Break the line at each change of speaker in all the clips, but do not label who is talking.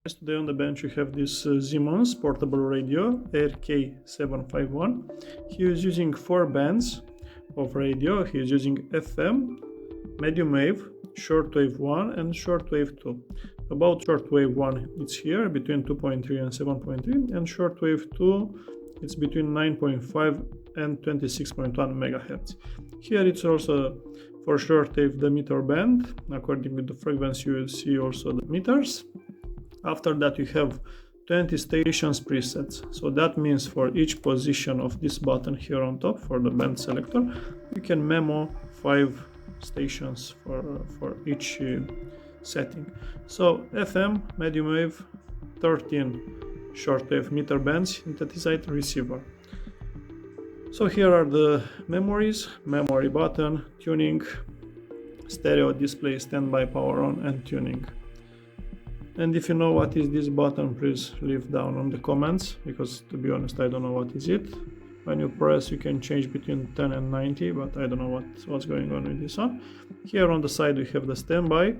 Today on the bench we have this Siemens portable radio RK751. He is using 4 bands of radio. He is using FM, medium wave, shortwave 1 and shortwave 2. About shortwave 1 it's here between 2.3 and 7.3, and shortwave 2 it's between 9.5 and 26.1 megahertz. Here it's also for shortwave the meter band. According to the frequency you will see also the meters. After that you have 20 stations presets. So that means for each position of this button here on top for the band selector, you can memo 5 stations for each setting. So FM, medium wave, 13 shortwave meter bands, synthesized receiver. So here are the memories: memory button, tuning, stereo display, standby, power on, and tuning. And if you know what is this button, please leave down on the comments, because to be honest I don't know what is it. When you press you can change between 10 and 90, but I don't know what's going on with this one. Here on the side we have the standby,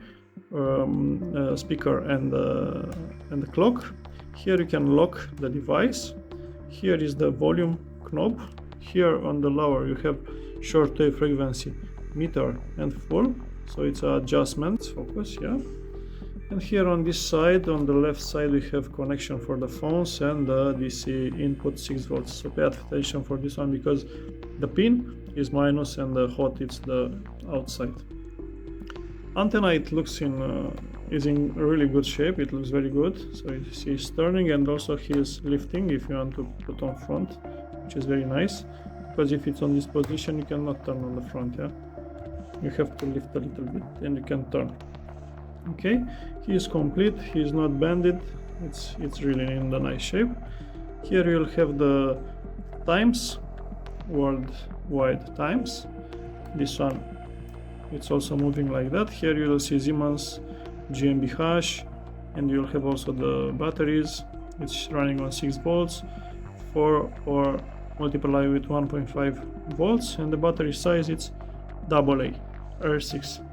speaker and the clock. Here you can lock the device. Here is the volume knob. Here on the lower you have shortwave frequency, meter and full, so it's adjustment focus, yeah. And here on this side, on the left side, we have connection for the phones and the DC input 6 volts. So pay attention for this one, because the pin is minus and the hot is the outside. Antenna, it looks is in really good shape. It looks very good. So you see it's turning, and also he is lifting if you want to put on front, which is very nice, because if it's on this position you cannot turn on the front, yeah. You have to lift a little bit and you can turn. Okay, he is complete, he is not bended, it's really in the nice shape. Here you'll have the times, worldwide times. This one, it's also moving like that. Here you will see Siemens GmbH, and you'll have also the batteries. It's running on 6 volts, 4 or multiply with 1.5 volts, and the battery size it's AA R6.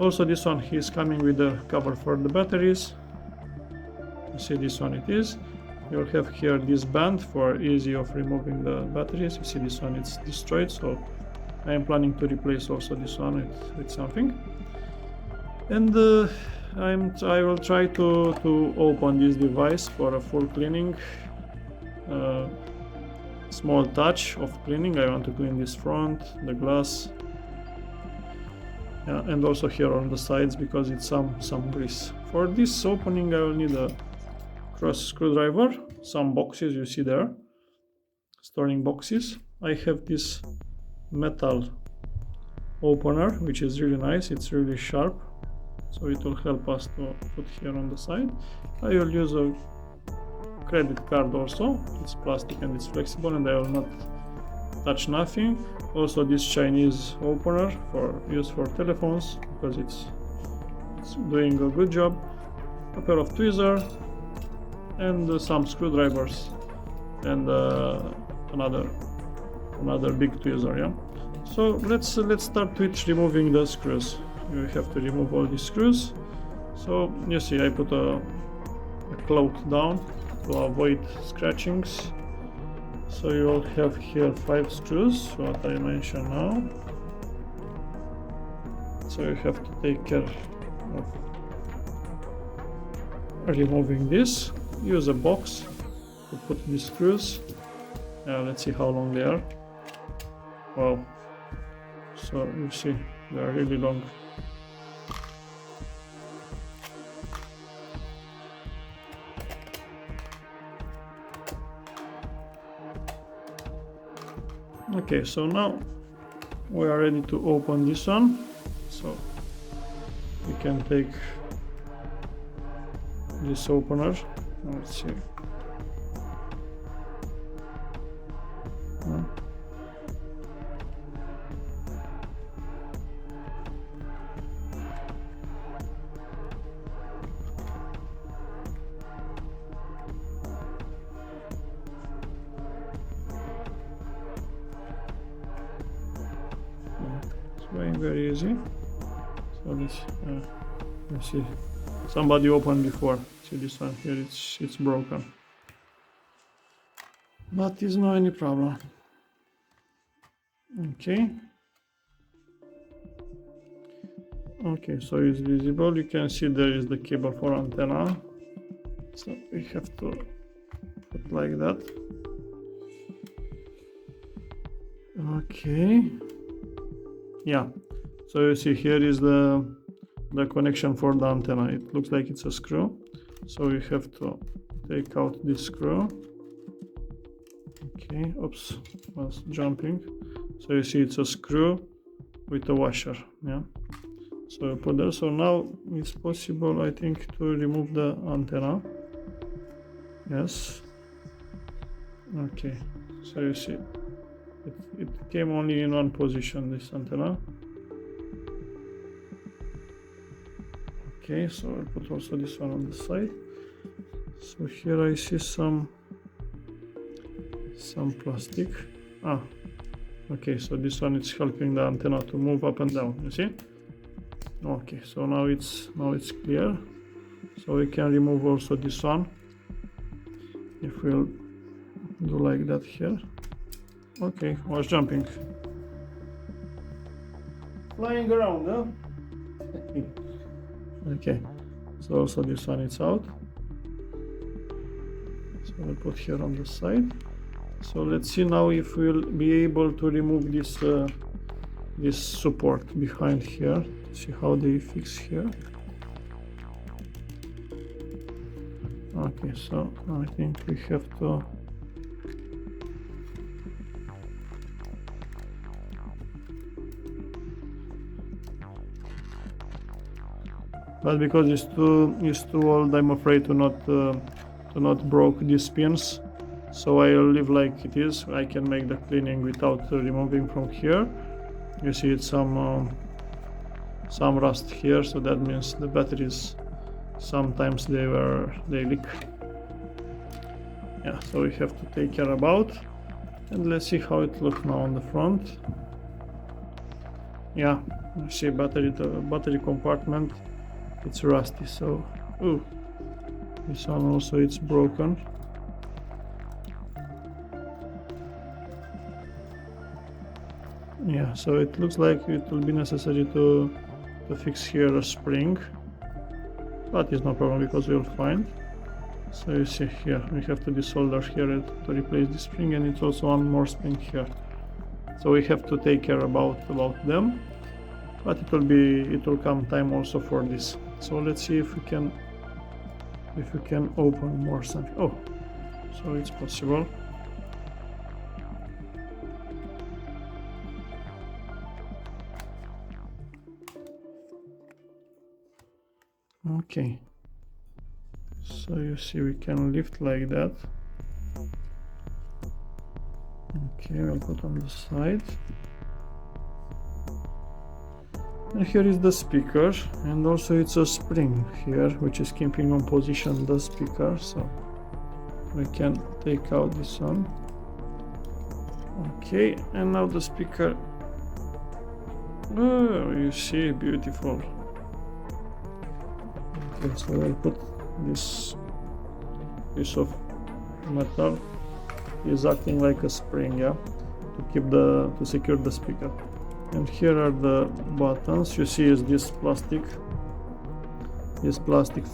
Also this one he is coming with the cover for the batteries. You see this one it is. You'll have here this band for easy of removing the batteries. You see this one it's destroyed, so I am planning to replace also this one with something. And I will try to open this device for a full cleaning. Small touch of cleaning. I want to clean this front, the glass. Yeah, and also here on the sides, because it's some grease. For this opening I will need a cross screwdriver, some boxes you see there, storing boxes. I have this metal opener which is really nice, it's really sharp, so it will help us to put here on the side. I will use a credit card also, it's plastic and it's flexible, and I will not touch nothing. Also this Chinese opener for use for telephones, because it's doing a good job. A pair of tweezers and some screwdrivers and another big tweezer, yeah. So let's start with removing the screws. You have to remove all these screws. So you see I put a cloth down to avoid scratchings. So you will have here 5 screws, what I mentioned now. So you have to take care of removing this. Use a box to put these screws. Let's see how long they are. Wow. So you see they are really long. Okay, so now we are ready to open this one. So we can take this opener. Let's see. Going very easy. So let's see. Somebody opened before. See this one here, it's broken. But it's no any problem. Okay. Okay, so it's visible. You can see there is the cable for antenna. So we have to put like that. Okay. Yeah. So you see here is the connection for the antenna. It looks like it's a screw. So we have to take out this screw. Okay. Oops. Was jumping. So you see it's a screw with a washer. Yeah. So I put there. So now it's possible, I think, to remove the antenna. Yes. Okay. So you see, it came only in one position, this antenna. Okay. So I'll put also this one on the side. So here I see some plastic. Okay. So this one is helping the antenna to move up and down. You see? Okay, so now it's clear. So we can remove also this one if we'll do like that here. Okay, was jumping, flying around, huh? Okay, so also this one is out. So I'll put here on the side. So let's see now if we'll be able to remove this this support behind here. See how they fix here. Okay, so I think we have to but because it's too old, I'm afraid to not broke these pins. So I'll leave like it is. I can make the cleaning without removing from here. You see it's some rust here, so that means the batteries sometimes they leak. Yeah, so we have to take care about. And let's see how it looks now on the front. Yeah, you see the battery compartment, it's rusty. So this one also it's broken. Yeah, so it looks like it will be necessary to fix here a spring, but it's no problem because we'll find. So you see here we have to desolder here to replace the spring, and it's also one more spring here. So we have to take care about them, but it will come time also for this. So let's see if we can open more something. Oh, so it's possible. Okay, so you see we can lift like that. Okay, I'll put on the side. And here is the speaker, and also it's a spring here which is keeping on position the speaker, so we can take out this one. Okay, and now the speaker. Oh, you see, beautiful. Okay, so I'll put this piece of metal is acting like a spring, yeah, to secure the speaker. And here are the buttons. You see is this plastic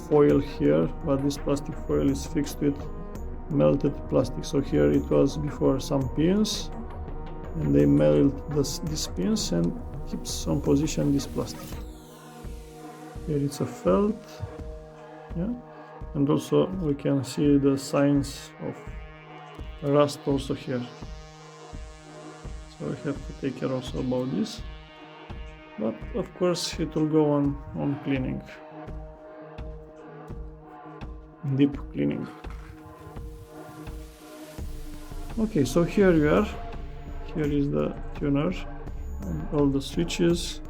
foil here, but this plastic foil is fixed with melted plastic. So here it was before some pins, and they melt these pins and keeps on position this plastic. Here it's a felt, yeah, and also we can see the signs of rust also here. So we have to take care also about this, but of course it will go on cleaning, deep cleaning. Okay, so here we are. Here is the tuner and all the switches.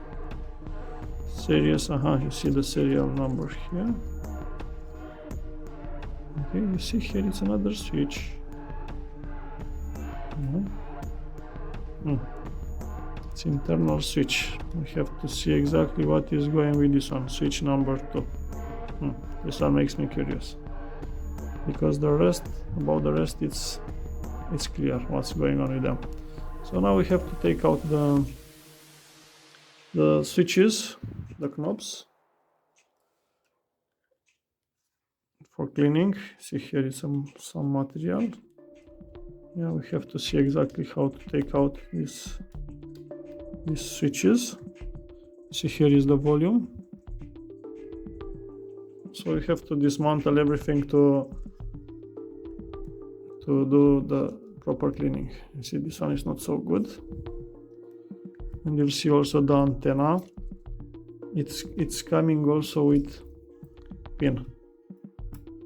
Series, you see the serial number here. Okay, you see here it's another switch. It's internal switch. We have to see exactly what is going with this one. Switch number 2. This one makes me curious, because about the rest it's clear what's going on with them. So now we have to take out the switches, the knobs, for cleaning. See, here is some material. Yeah, we have to see exactly how to take out these switches. See, here is the volume. So we have to dismantle everything to do the proper cleaning. You see, this one is not so good. And you'll see also the antenna. It's coming also with pin.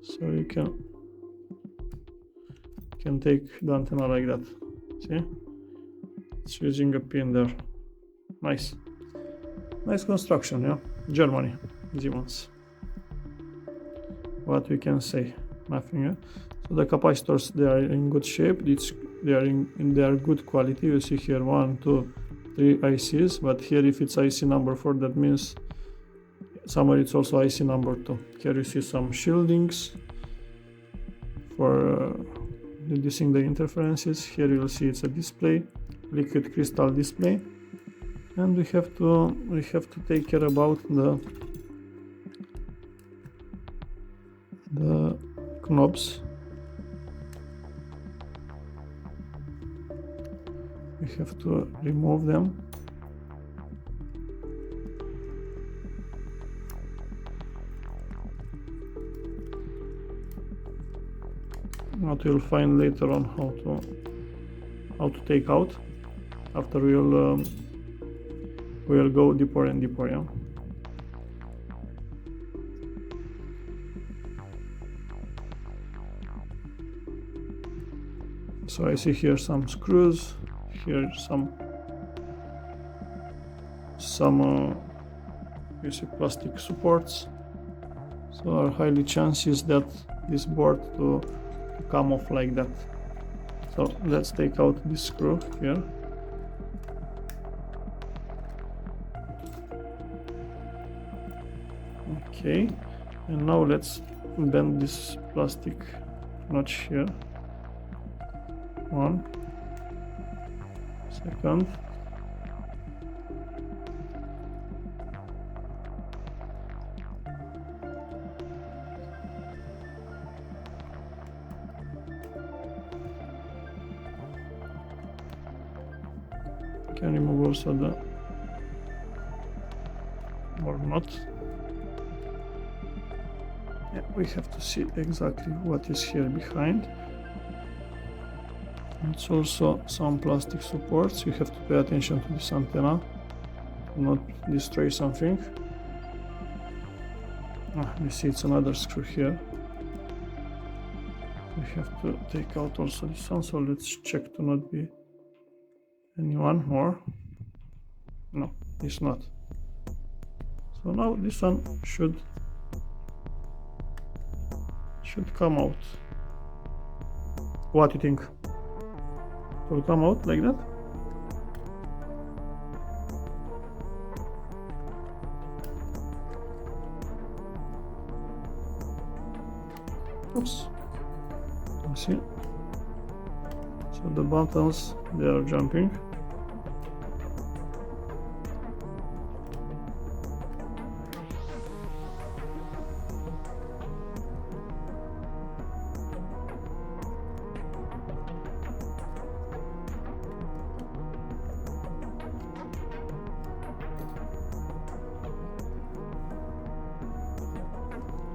So you can take the antenna like that. See? It's using a pin there. Nice construction, yeah. Germany, Siemens. What we can say? Nothing. Yeah? So the capacitors, they are in good shape. They are good quality. You see here 1, 2, 3 ICs, but here if it's IC number 4, that means somewhere it's also IC number 2. Here you see some shieldings for reducing the interferences. Here you'll see it's a display, liquid crystal display, and we have to take care about the knobs. We have to remove them. What we'll find later on how to take out after we'll go deeper and deeper. Yeah. So I see here some screws, here some you see plastic supports. So there are highly chances that this board to come off like that. So let's take out this screw here. Okay, and now let's bend this plastic notch here. 1 second. Can remove also the or not. Yeah, we have to see exactly what is here behind. It's also some plastic supports. You have to pay attention to this antenna, not destroy something. You see it's another screw here. We have to take out also this one, so let's check to not be anyone more. No, it's not. So now this one should come out. What do you think? Will come out like that? Oops. You see? So the buttons, they are jumping.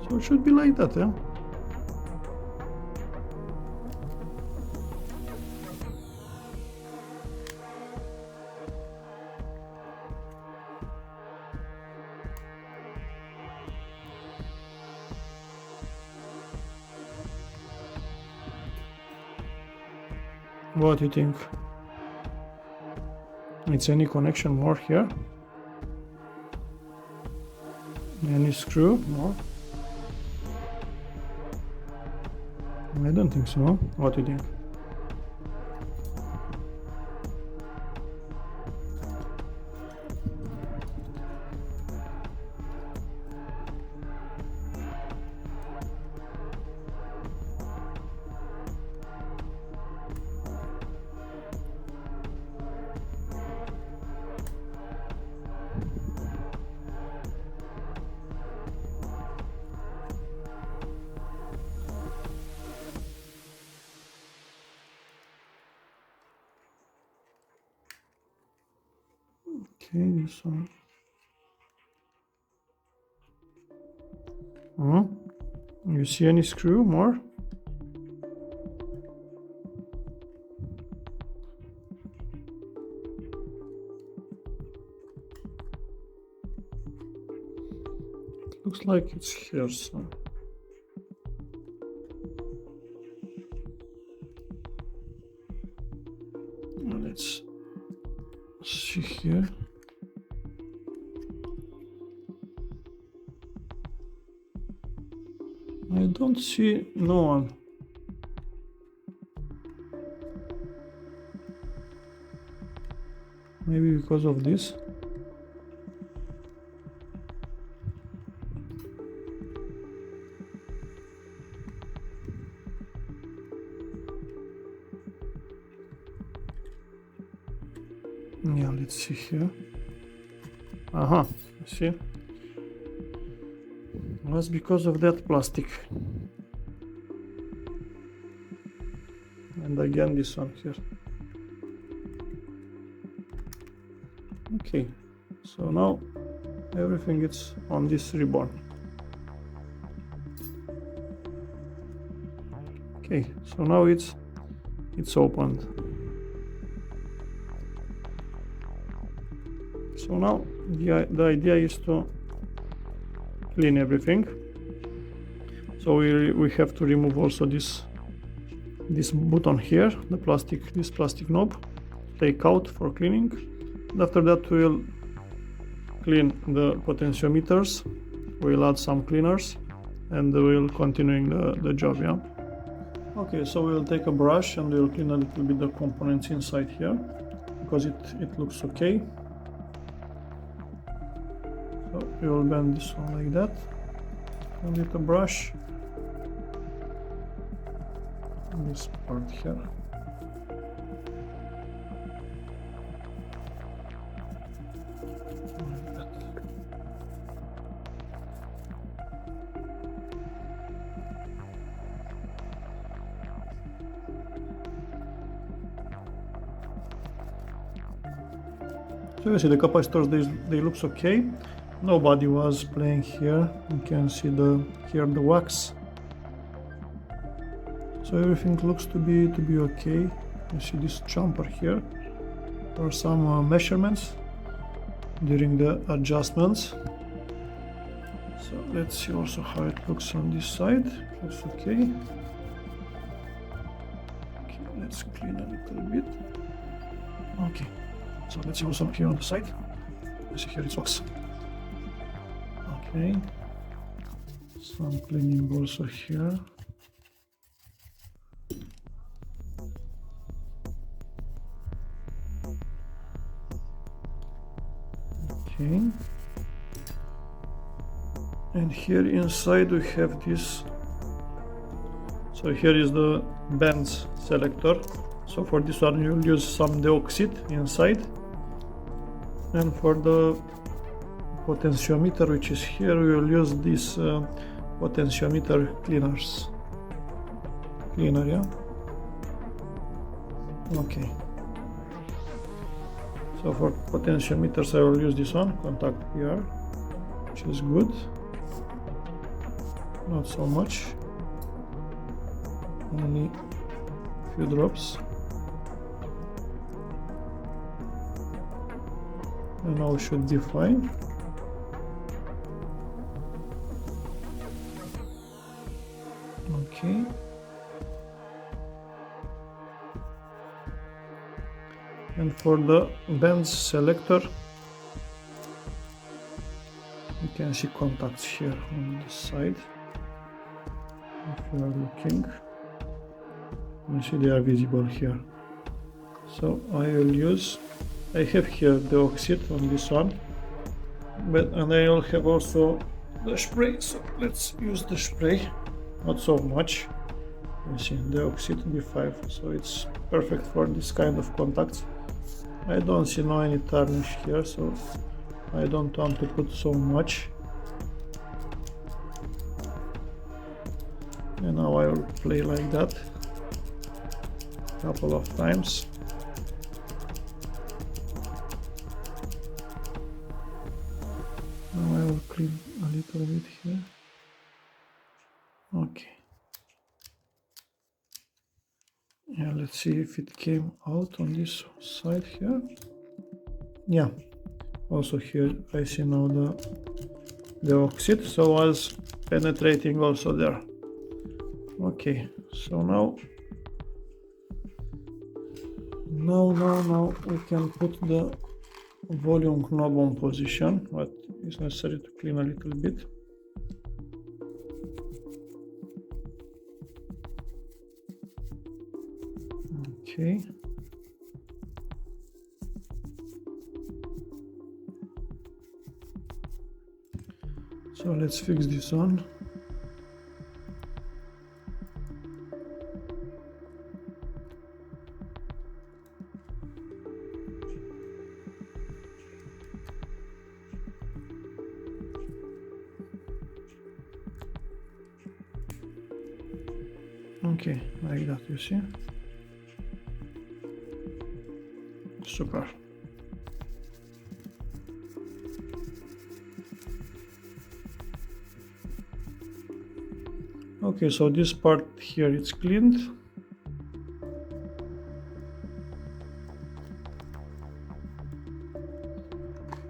So it should be like that, yeah? What do you think? It's any connection more here? Any screw more? I don't think so. What do you think? Okay, this one. You see any screw more? It looks like it's here, so. Let's see here. I don't see no one. Maybe because of this. Yeah, let's see here. See? That's because of that plastic. And again this one here. Okay, so now everything is on this ribbon. Okay, so now it's opened. So now the idea is to clean everything. So we have to remove also this button here, this plastic knob, take out for cleaning. And after that we'll clean the potentiometers, we'll add some cleaners, and we'll continuing the job. Yeah. Okay, so we'll take a brush and we'll clean a little bit the components inside here, because it looks okay. So we will bend this one like that, and with a brush, this part here. Like that. So you see the capacitors, they looks okay. Nobody was playing here. You can see here the wax. So everything looks to be okay. You see this jumper here. There are some measurements during the adjustments. So let's see also how it looks on this side. It looks okay. Okay, let's clean a little bit. Okay, so let's see also here on the side. You see here it looks. Okay, some cleaning also here. Okay, and here inside we have this. So here is the bands selector. So for this one you'll use some deoxit inside, and for the potentiometer, which is here, we will use this potentiometer cleaner. Yeah. Okay. So for potentiometers, I will use this one, contact PR, which is good. Not so much. Only a few drops. And now should be fine. Okay. And for the bands selector, you can see contacts here on this side. If you are looking, you see they are visible here. So I have here the oxide on this one, and I will have also the spray. So let's use the spray. Not so much. You see the oxide B5, so it's perfect for this kind of contacts. I don't see any tarnish here, so I don't want to put so much. And now I will play like that a couple of times. Now I will clean a little bit here. Okay. Yeah, let's see if it came out on this side here. Yeah, also here I see now the oxide, so was penetrating also there. Okay, so now we can put the volume knob on position, but it's necessary to clean a little bit. Okay. So let's fix this on. Okay, like that, you see? Super. Okay, so this part here it's cleaned.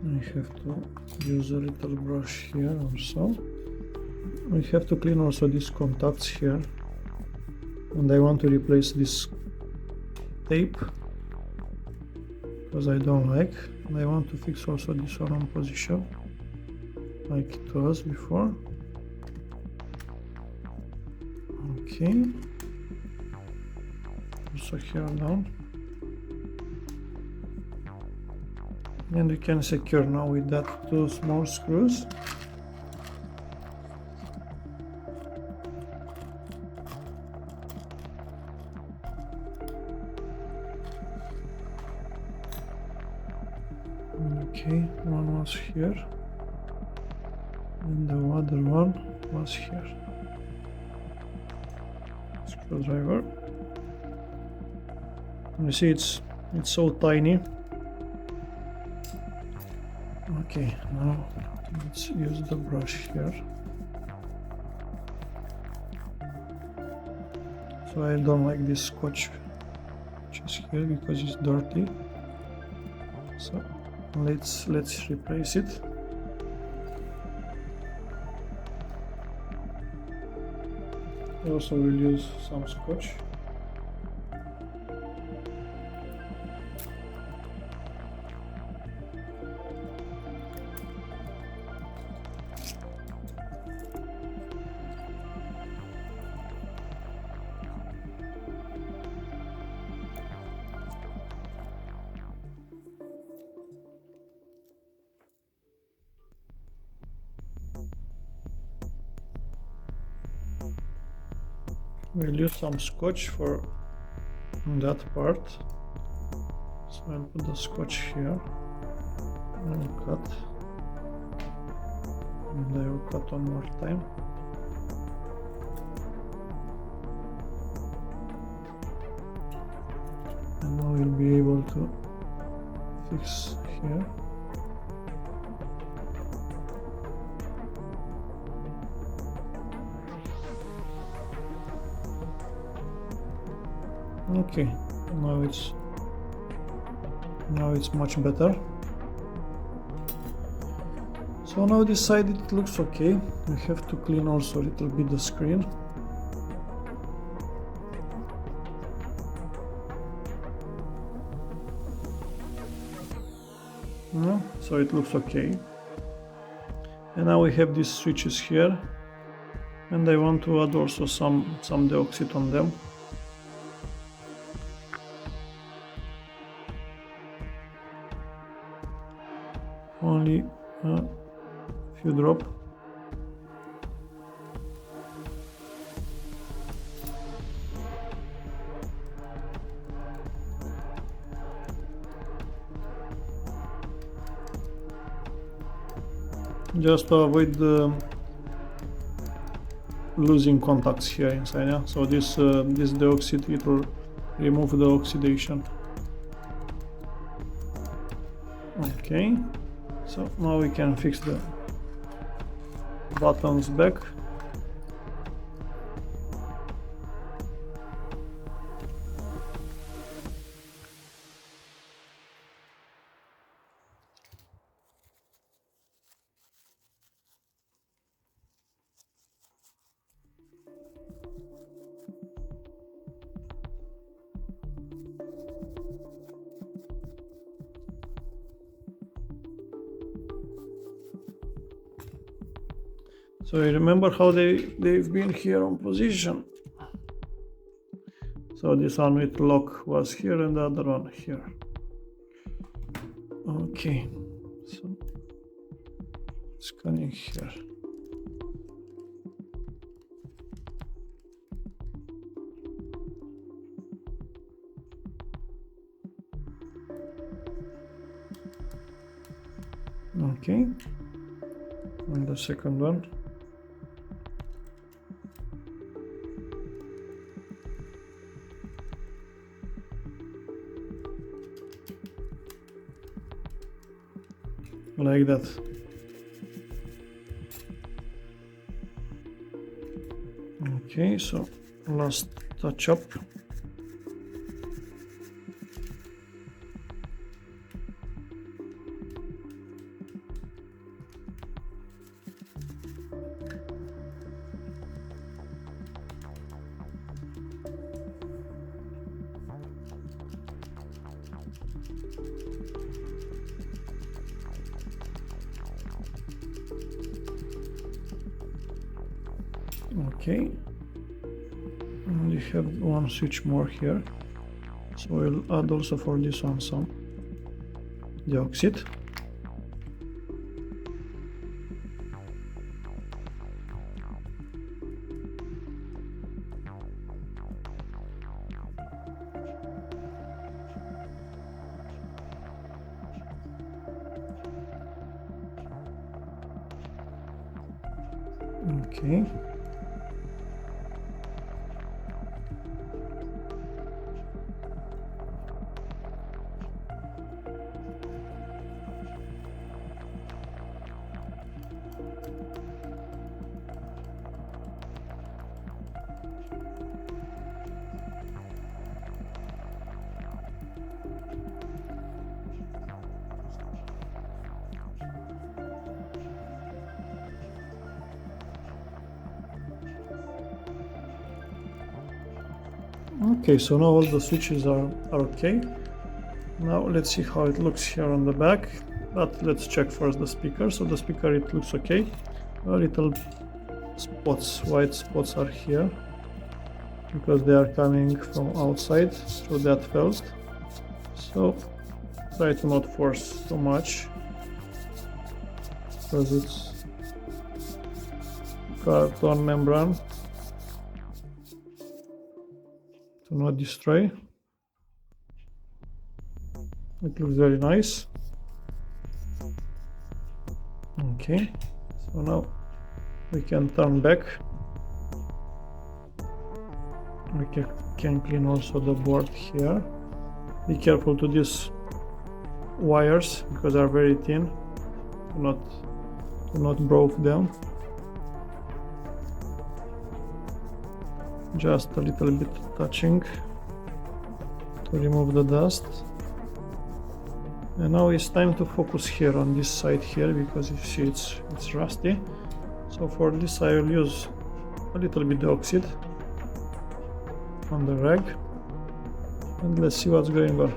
I have to use a little brush here also. We have to clean also these contacts here. And I want to replace this tape because I don't like. And I want to fix also this one on position like it was before. Okay. Also here down. And we can secure now with that two small screws. Okay, one was here and the other one was here. Screwdriver. You see it's so tiny. Okay, now let's use the brush here. So I don't like this scotch just here because it's dirty. So let's replace it. I also will use some scotch. We'll use some scotch for that part. So I'll put the scotch here and cut. And I will cut one more time. And now we'll be able to fix here. Okay, now it's much better. So now this side it looks okay. We have to clean also a little bit the screen. Yeah, so it looks okay. And now we have these switches here, and I want to add also some deoxit on them. Only a few drops. Just to avoid losing contacts here inside. Yeah? So this deoxit, it will remove the oxidation. Okay. So now we can fix the buttons back. So you remember how they've been here on position. So this one with lock was here and the other one here. Okay, so it's coming here. Okay, and the second one. Like that. Okay, so last touch up. Okay, and you have one switch more here, so we'll add also for this one some dioxide. Okay. Okay, so now all the switches are okay. Now let's see how it looks here on the back, but let's check first the speaker. So the speaker, it looks okay. A little spots, white spots are here because they are coming from outside through that felt. So try to not force too much because it's carton membrane. To not destroy. It looks very nice. Okay, so now we can turn back. We can clean also the board here. Be careful to these wires because they are very thin. Do not break them. Just a little bit touching to remove the dust. And now it's time to focus here on this side here because you see it's rusty. So for this I will use a little bit of oxide on the rag and let's see what's going on.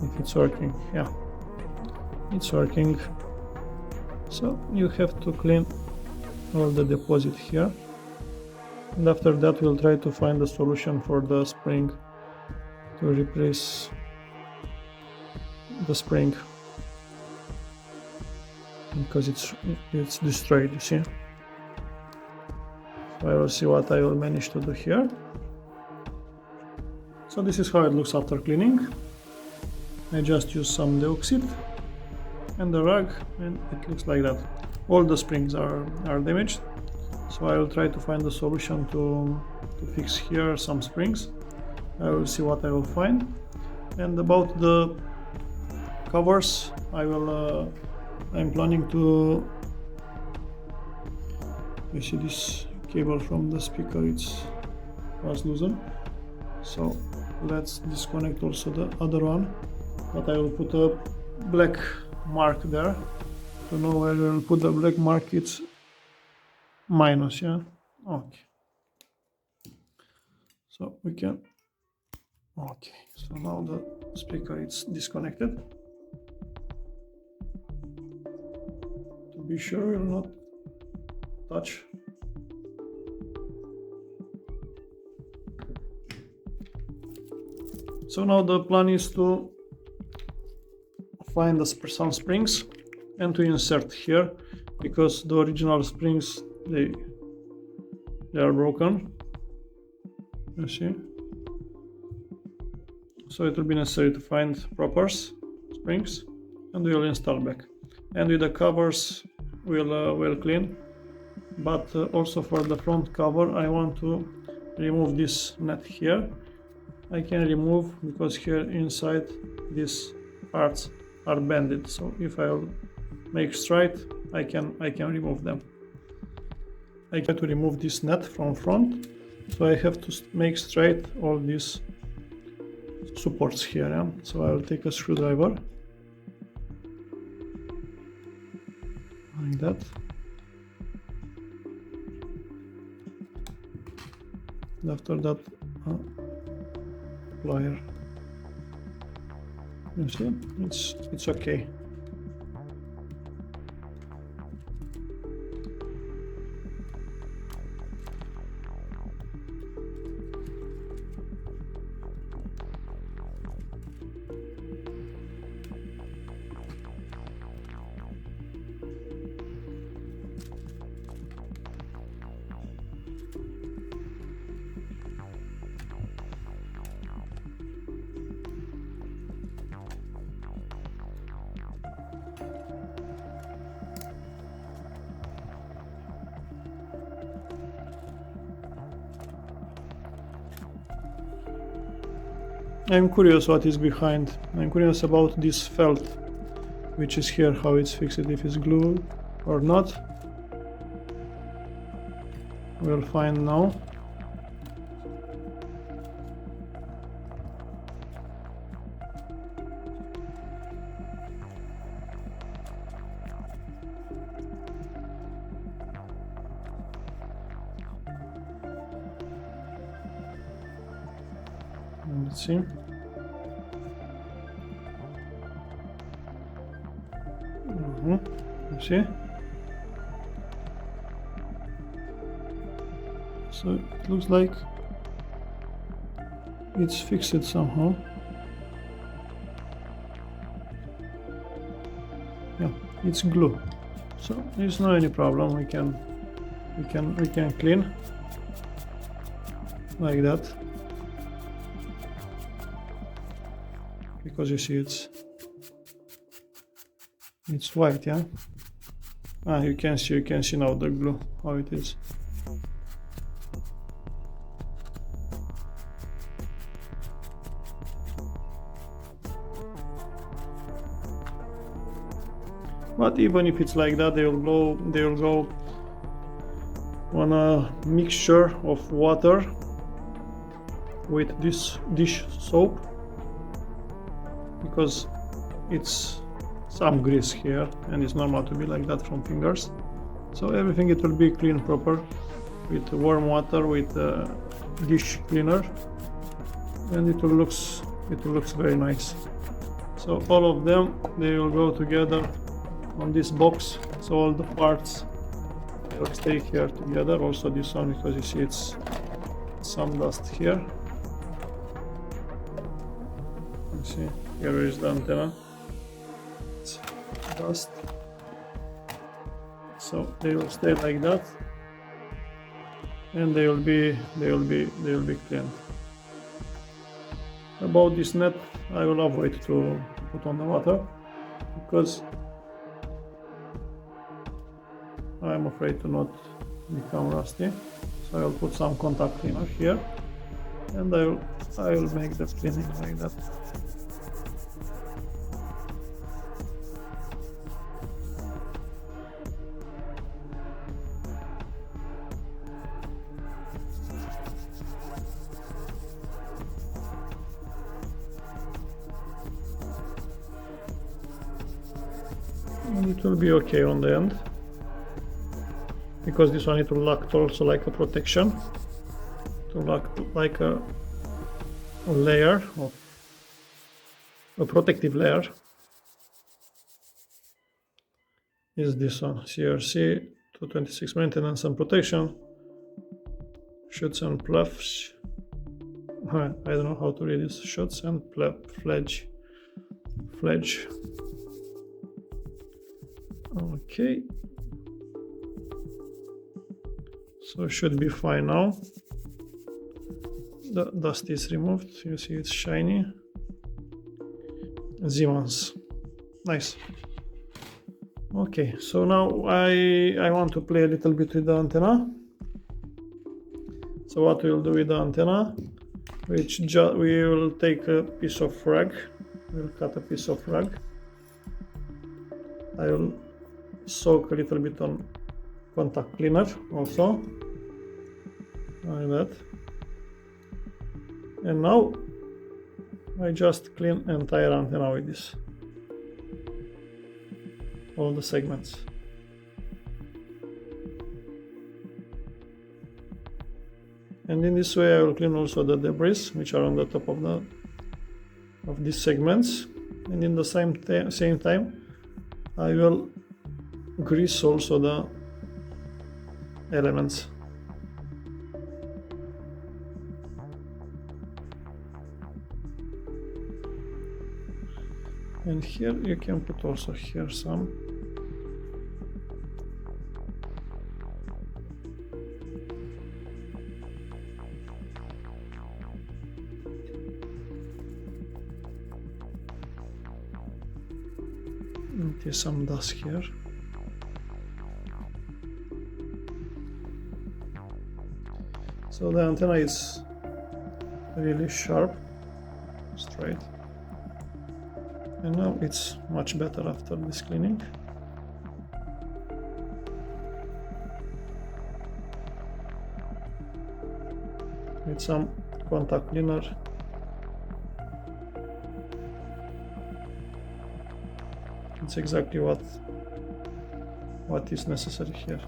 If it's working. Yeah, it's working. So you have to clean all the deposit here, and after that we'll try to find a solution for the spring to replace the spring because it's destroyed, you see. So I will see what I will manage to do here. So this is how it looks after cleaning. I just use some deoxide and the rag and it looks like that. All the springs are damaged, so I will try to find a solution to fix here some springs. I will see what I will find. And about the covers, I will I'm planning to, you see this cable from the speaker, it's was loosened, so let's disconnect also the other one, but I will put a black mark there to know where I will put the black mark. It's minus, yeah. Okay, so we can, okay, so now the speaker is disconnected. To be sure we will not touch. So now the plan is to find some springs and to insert here, because the original springs they are broken, you see. So it will be necessary to find proper springs and we will install back. And with the covers we'll clean, but also for the front cover I want to remove this net here. I can remove because here inside these parts are bended, so if I will make straight I can remove them. I get to remove this net from front, so I have to make straight all these supports here, yeah? So I will take a screwdriver like that. And after that plier, you see, it's okay. I'm curious what is behind. I'm curious about this felt, which is here, how it's fixed, if it's glued or not. We'll find now. Let's see. You see? So it looks like it's fixed somehow. Yeah, it's glue. So there's no any problem. We can clean like that. Because you see it's white, yeah. You can see now the glue how it is. But even if it's like that, they will go on a mixture of water with this dish soap, because it's some grease here and it's normal to be like that from fingers. So everything it will be clean proper with warm water, with dish cleaner, and it will looks very nice. So all of them, they will go together on this box, so all the parts will stay here together. Also this one, because you see it's some dust here. You see, here is the antenna. It's dust. So they will stay like that, and they will be cleaned. About this net, I will avoid to put on the water, because I am afraid to not become rusty. So I will put some contact cleaner here, and I will make the cleaning like that. it will be okay on the end, because this one, it will act also like a protection, to act like a layer of a protective layer. Is this one, CRC 226, maintenance and protection, shoots and fledge. I don't know how to read this. Shoots and fledge. Okay, so should be fine now. The dust is removed. You see it's shiny. Siemens, nice. Okay, so now I want to play a little bit with the antenna. So what we'll do with the antenna, we will take a piece of rag. We'll cut a piece of rag. I will soak a little bit on contact cleaner also, like that. And now I just clean entire antenna with this, all the segments. And in this way I will clean also the debris which are on the top of these segments. And in the same time I will grease also the elements. And here you can put also here some. And there's some dust here. So the antenna is really sharp, straight. And now it's much better after this cleaning. With some contact cleaner. It's exactly what is necessary here.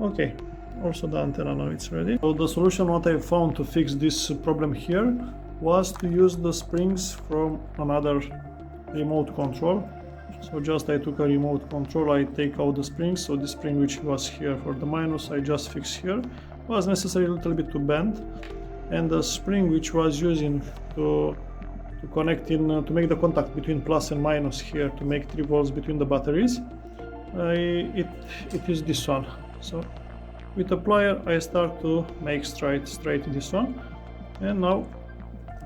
Okay, also the antenna now it's ready. So the solution what I found to fix this problem here was to use the springs from another remote control. So just I took a remote control, I take out the springs. So the spring which was here for the minus, I just fix here. Was necessary a little bit to bend, and the spring which was using to connect in to make the contact between plus and minus here to make 3 volts between the batteries, it is this one. So with the plier I start to make straight this one, and now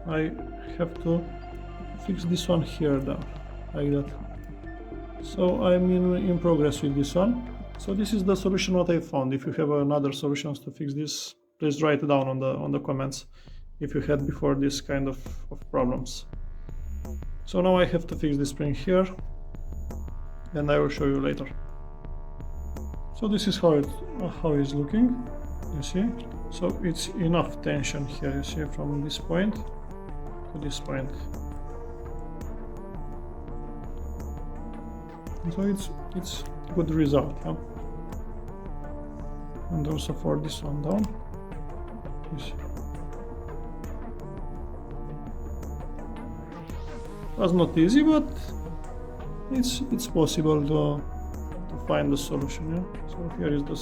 I have to fix this one here down like that. So I'm in progress with this one. So this is the solution what I found. If you have another solutions to fix this, please write it down on the comments if you had before this kind of problems. So now I have to fix the spring here, and I will show you later. So this is how it's looking, you see. So it's enough tension here, you see, from this point to this point. So it's good result, huh? And also for this one down, you see. Was not easy, but it's possible to find the solution. Yeah? So here is the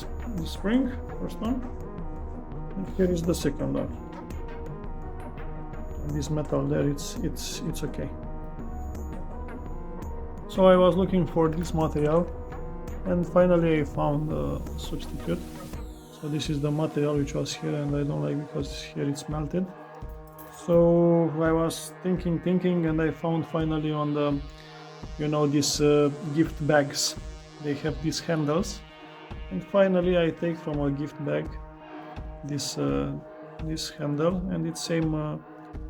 spring, first one, and here is the second one. And this metal there, it's okay. So I was looking for this material, and finally I found a substitute. So this is the material which was here, and I don't like because here it's melted. So I was thinking, and I found finally on the, you know, these gift bags. They have these handles, and finally I take from a gift bag this handle, and it's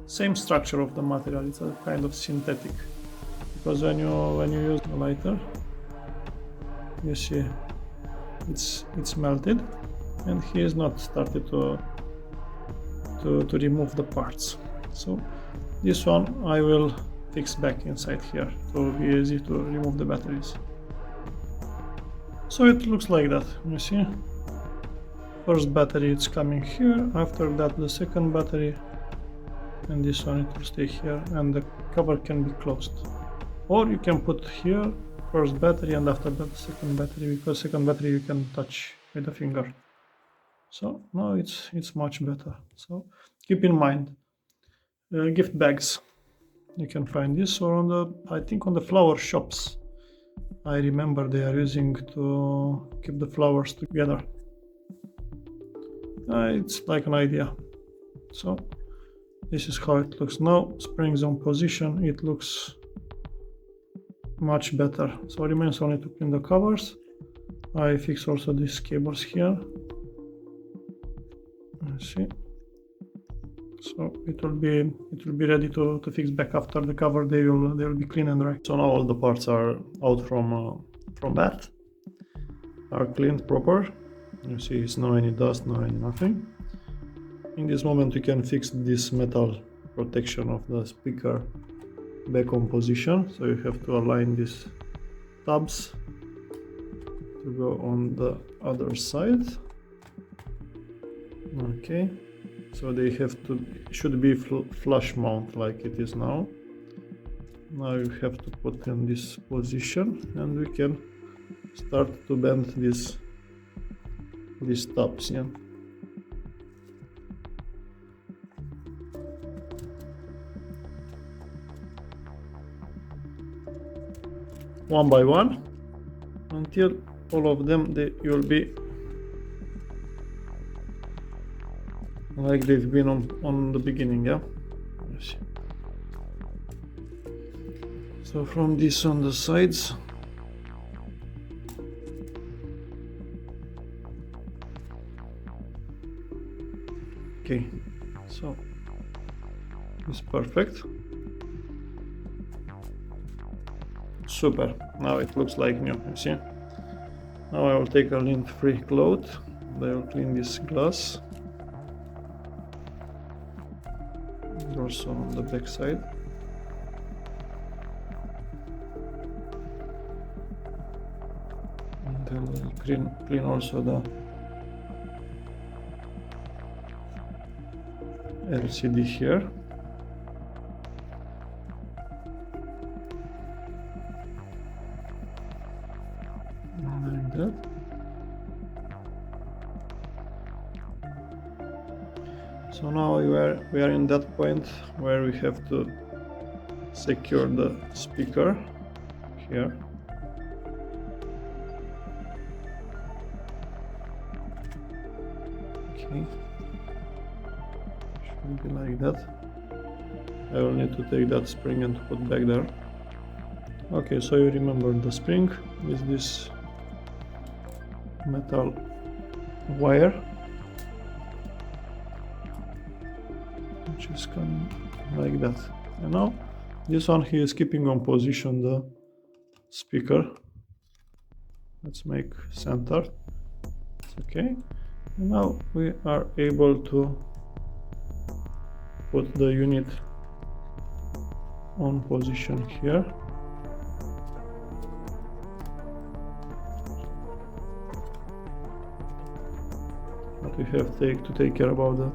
same structure of the material. It's a kind of synthetic, because when you use the lighter, you see it's melted, and he is not started to remove the parts. So this one I will fix back inside here to be easy to remove the batteries. So it looks like that, you see. First battery it's coming here, after that the second battery, and this one it will stay here, and the cover can be closed. Or you can put here first battery and after that the second battery, because second battery you can touch with the finger. So now it's much better. So keep in mind, gift bags, you can find this, or on the, I think on the flower shops, I remember they are using to keep the flowers together. It's like an idea. So this is how it looks now. Springs on position, it looks much better. So remains only to clean the covers. I fix also these cables here. Let's see. So it will be ready to fix back after the cover. They will be clean and dry. So now all the parts are out from bath, are cleaned proper. You see, it's no any dust, no any nothing. In this moment, you can fix this metal protection of the speaker back on position. So you have to align these tabs to go on the other side. Okay. So they should be flush mount like it is now. Now you have to put in this position, and we can start to bend these tabs. Yeah. One by one, until all of them you'll be like they've been on the beginning. Yeah. So from this on the sides, okay, so it's perfect. Super, now it looks like new, you see. Now I will take a lint-free cloth, I will clean this glass. Also on the back side. And I will clean also the LCD here. Like that. So now we are in that point where we have to secure the speaker here. Okay, should be like that. I will need to take that spring and put back there. Okay, so you remember the spring is this metal wire, which is coming like that. And now this one he is keeping on position the speaker. Let's make center. It's okay. And now we are able to put the unit on position here. But we have to take care about the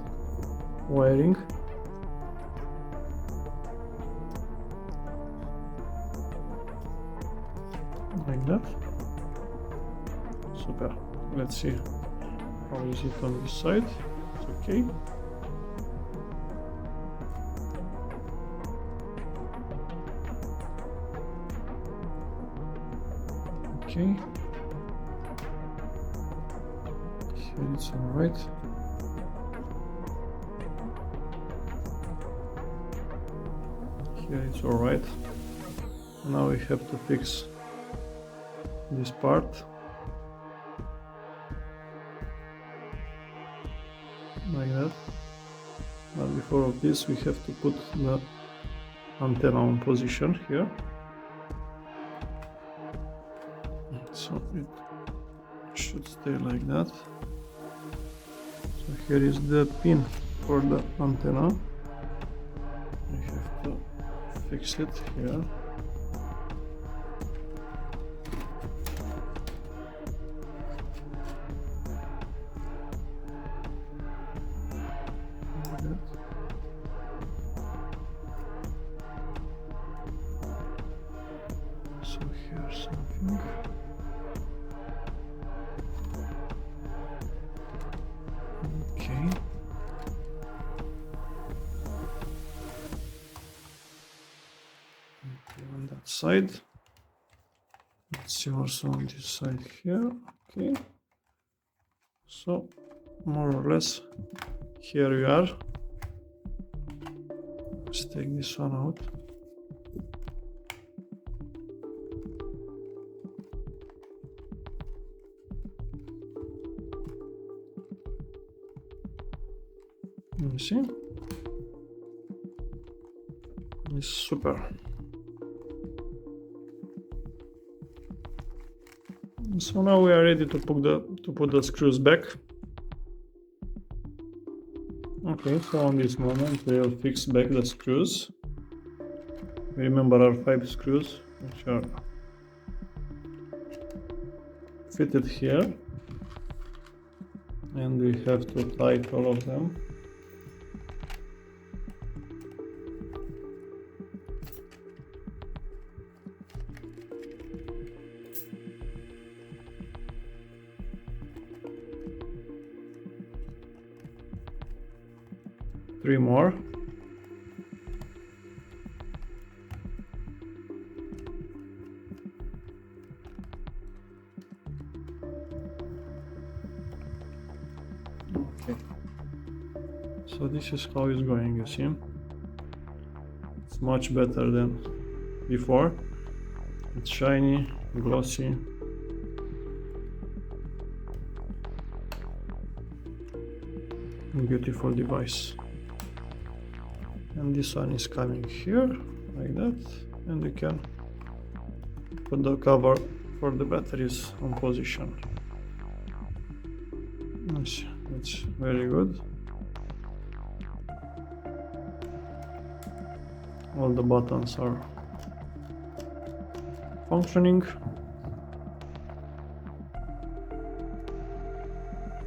wiring. Like that. Super. Let's see how is it on this side. It's okay. Okay. Here it's all right. Here it's all right. Now we have to fix this part. Like that. But before of this we have to put the antenna on position here. So it should stay like that. So here is the pin for the antenna. We have to fix it here. So here's something. Okay. On that side. Let's see also on this side here. Okay. So more or less here we are. Let's take this one out. Let me see. It's super. So now we are ready to put the screws back. Okay, so on this moment we will fix back the screws. Remember our 5 screws which are fitted here, and we have to tighten all of them. Three more. Okay. So this is how it's going, you see. It's much better than before. It's shiny, glossy. Beautiful device. And this one is coming here like that, and we can put the cover for the batteries on position. That's very good. All the buttons are functioning,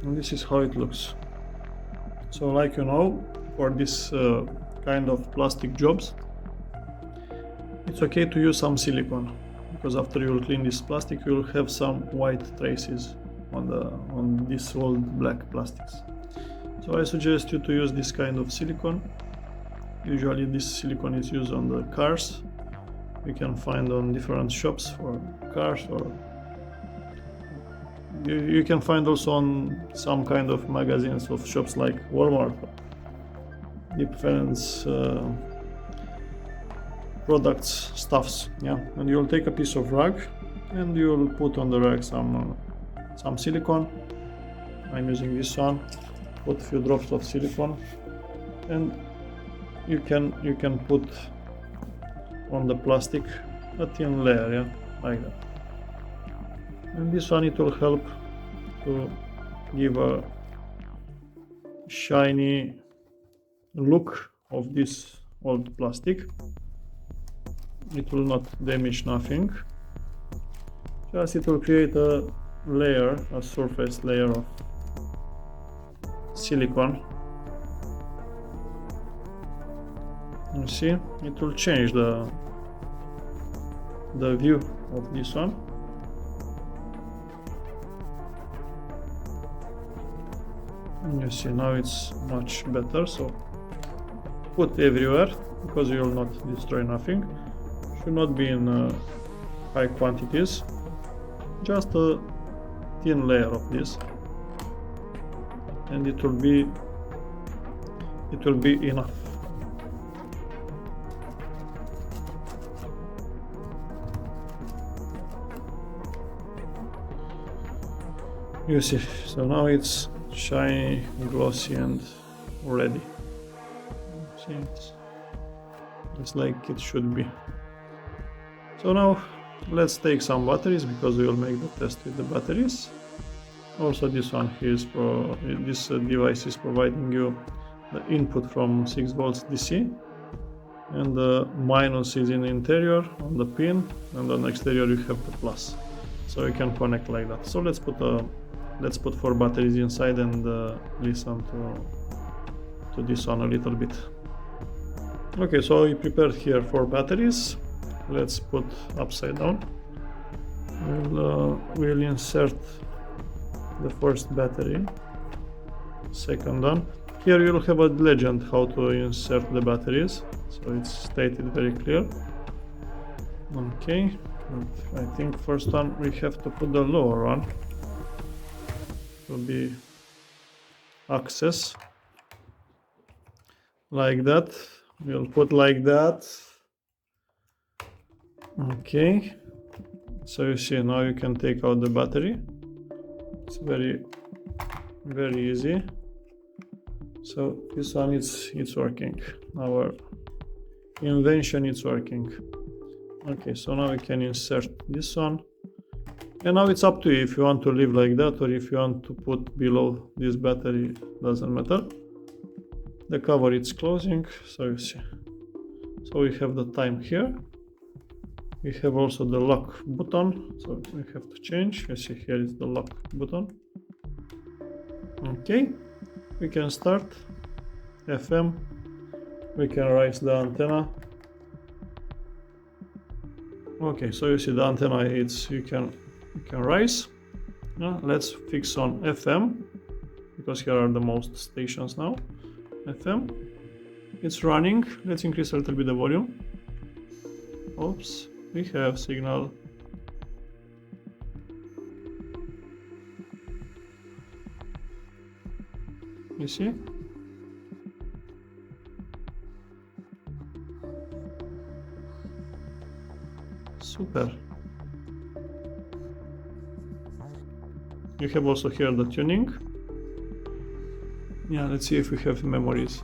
and this is how it looks. So like you know, for this kind of plastic jobs, it's okay to use some silicone, because after you will clean this plastic you will have some white traces on this old black plastics. So I suggest you to use this kind of silicone. Usually this silicone is used on the cars. You can find on different shops for cars, or you can find also on some kind of magazines of shops like Walmart, different products, stuffs, yeah. And you'll take a piece of rag and you'll put on the rag some silicone. I'm using this one. Put a few drops of silicone, and you can put on the plastic a thin layer, yeah, like that. And this one, it will help to give a shiny look of this old plastic. It will not damage nothing, just it will create a layer, a surface layer of silicone. You see, it will change the view of this one. And you see, now it's much better. So put everywhere, because you will not destroy nothing. Should not be in high quantities, just a thin layer of this, and it will be enough. You see, so now it's shiny, glossy, and ready. See, it's like it should be. So now let's take some batteries, because we will make the test with the batteries. Also, this one here is this device is providing you the input from 6 volts DC. and the minus is in the interior on the pin, and on the exterior you have the plus. So you can connect like that. So let's put 4 batteries inside and listen to this one a little bit. Okay, so we prepared here 4 batteries. Let's put upside down. We'll insert the first battery, second one. Here you'll have a legend how to insert the batteries, so it's stated very clear. Okay, but I think first one we have to put the lower one to be access, like that. We'll put like that. Okay, so you see now you can take out the battery. It's very easy. So this one it's working. Our invention is working. Okay, so now we can insert this one, and now it's up to you if you want to leave like that or if you want to put below this battery, doesn't matter. The cover is closing, so you see. So we have the time here. We have also the lock button, so we have to change. You see here is the lock button. Okay, we can start FM. We can raise the antenna. Okay, so you see the antenna, you can raise. Let's fix on FM, because here are the most stations now. FM, it's running. Let's increase a little bit the volume. Oops, we have signal. You see? Super. You have also here the tuning. Yeah, let's see if we have memories.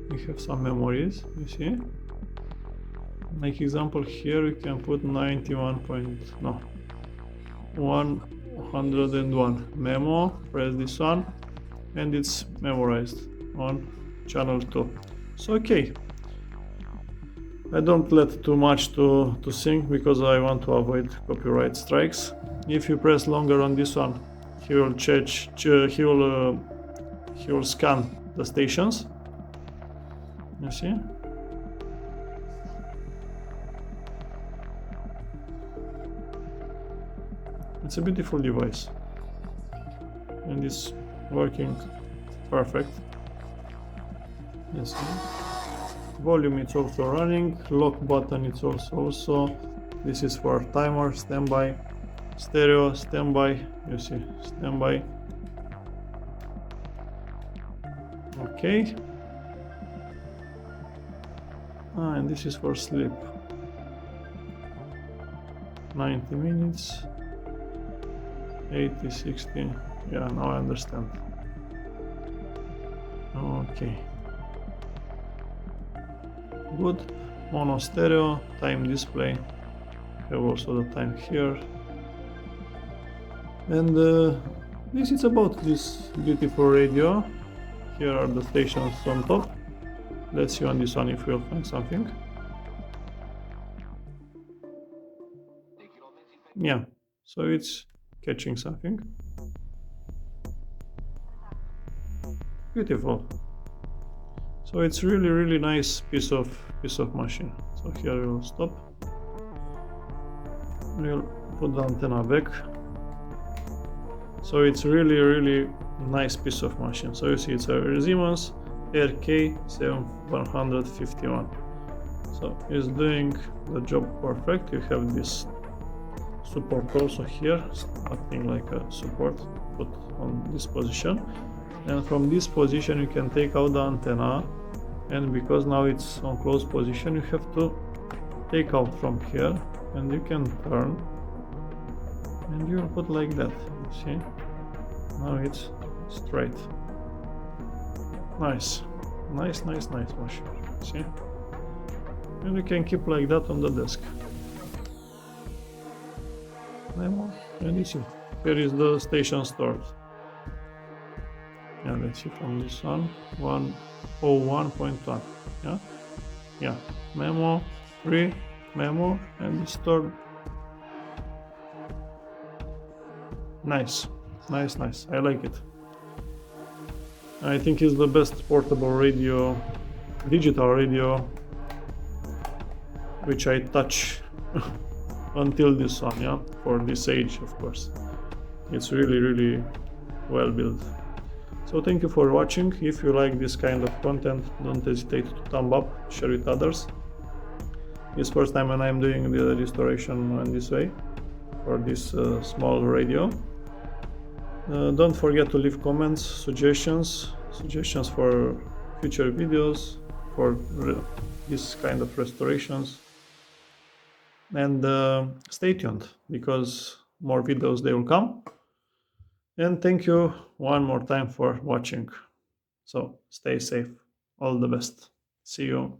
We have some memories, you see. Like example here we can put 101 memo, press this one, and it's memorized on channel 2. So okay, I don't let too much to sync because I want to avoid copyright strikes. If you press longer on this one, he will scan the stations. You see? It's a beautiful device, and it's working perfect. You see? Volume is also running. Lock button is also. This is for timer, standby, stereo, standby. You see, standby. Okay. And this is for sleep. 90 minutes. 80, 60. Yeah, now I understand. Okay. Good. Mono stereo, time display. Have also the time here. And this is about this beautiful radio. Here are the stations on top. Let's see on this one if we'll find something. Yeah, so it's catching something. Beautiful. So it's really nice piece of machine. So here we'll stop. We'll put the antenna back. So it's really nice piece of machine. So you see it's a Siemens RK 751. So it's doing the job perfect. You have this support also here, acting like a support, put on this position, and from this position you can take out the antenna, and because now it's on closed position you have to take out from here, and you can turn and you will put like that. You see, now it's straight. Nice machine. See, and you can keep like that on the desk. And you see, here is the station stored. Yeah, let's see from this one. 101.1. Yeah, yeah. Memo, free, memo, and this third. Nice, nice, nice. I like it. I think it's the best portable radio, digital radio, which I touch until this one, yeah, for this age, of course. It's really, really well built. So thank you for watching. If you like this kind of content, don't hesitate to thumb up, share with others. It's first time when I'm doing the restoration in this way for this small radio. Don't forget to leave comments, suggestions for future videos, for this kind of restorations. And stay tuned, because more videos they will come. And thank you one more time for watching. So stay safe. All the best. See you.